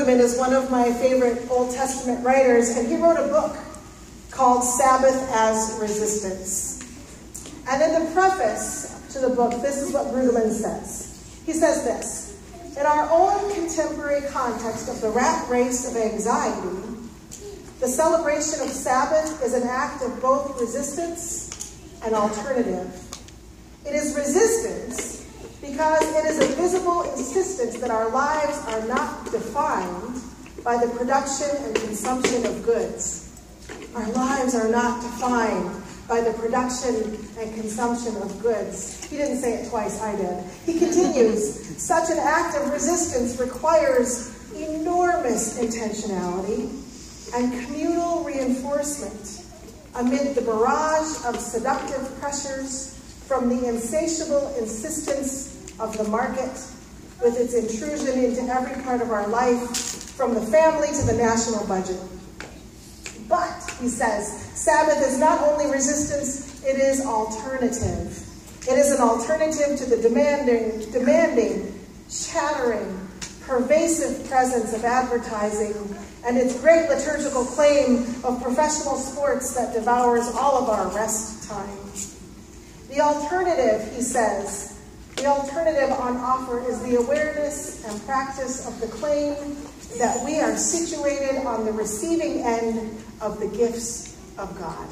Brueggemann is one of my favorite Old Testament writers, and he wrote a book called Sabbath as Resistance. And in the preface to the book, this is what Brueggemann says. He says this: in our own contemporary context of the rat race of anxiety, the celebration of Sabbath is an act of both resistance and alternative. It is resistance because it is a visible insistence that our lives are not defined by the production and consumption of goods. Our lives are not defined by the production and consumption of goods. He didn't say it twice, I did. He continues, such an act of resistance requires enormous intentionality and communal reinforcement amid the barrage of seductive pressures from the insatiable insistence of the market, with its intrusion into every part of our life, from the family to the national budget. But, he says, Sabbath is not only resistance, it is alternative. It is an alternative to the demanding, chattering, pervasive presence of advertising and its great liturgical claim of professional sports that devours all of our rest time. The alternative, he says, the alternative on offer is the awareness and practice of the claim that we are situated on the receiving end of the gifts of God.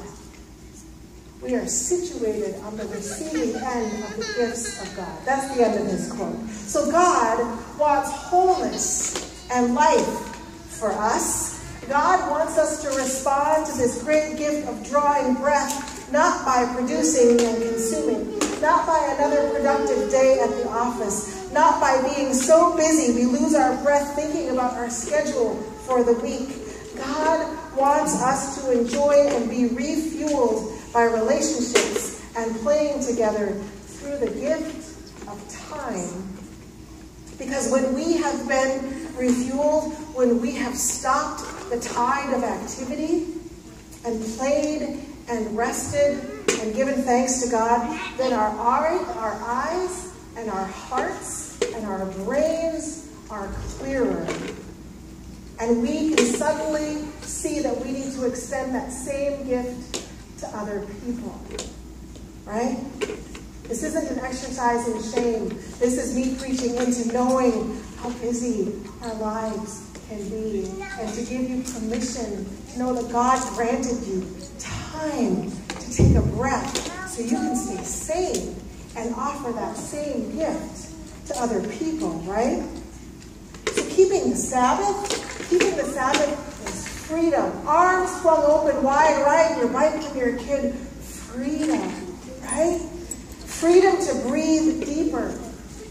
We are situated on the receiving end of the gifts of God. That's the end of his quote. So God wants wholeness and life for us. God wants us to respond to this great gift of drawing breath, not by producing and consuming, not by another productive day at the office, not by being so busy we lose our breath thinking about our schedule for the week. God wants us to enjoy and be refueled by relationships and playing together through the gift of time. Because when we have been refueled, when we have stopped the tide of activity and played and rested and given thanks to God, then our eyes and our hearts and our brains are clearer. And we can suddenly see that we need to extend that same gift to other people, right? This isn't an exercise in shame. This is me preaching into knowing how busy our lives can be, and to give you permission to know that God granted you time to take a breath so you can stay sane and offer that same gift to other people, right? So keeping the Sabbath is freedom. Arms flung open wide, riding your bike from your kid. Freedom, right? Freedom to breathe deeper,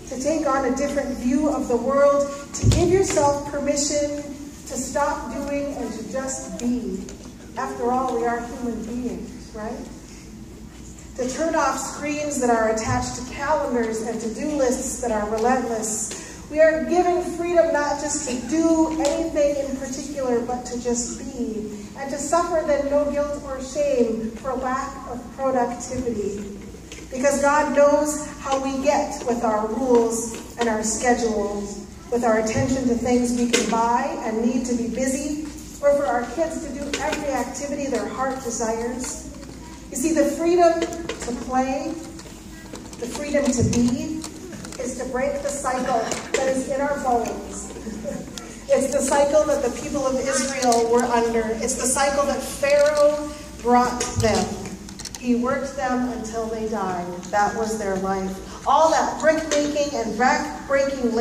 to take on a different view of the world, to give yourself permission to stop doing and to just be. After all, we are human beings, right? To turn off screens that are attached to calendars and to-do lists that are relentless. We are given freedom not just to do anything in particular, but to just be. And to suffer then no guilt or shame for lack of productivity. Because God knows how we get with our rules and our schedules, with our attention to things we can buy and need to be busy, or for our kids to do every activity their heart desires. You see, the freedom to play, the freedom to be, is to break the cycle that is in our bones. It's the cycle that the people of Israel were under. It's the cycle that Pharaoh brought them. He worked them until they died. That was their life. All that brick making and back breaking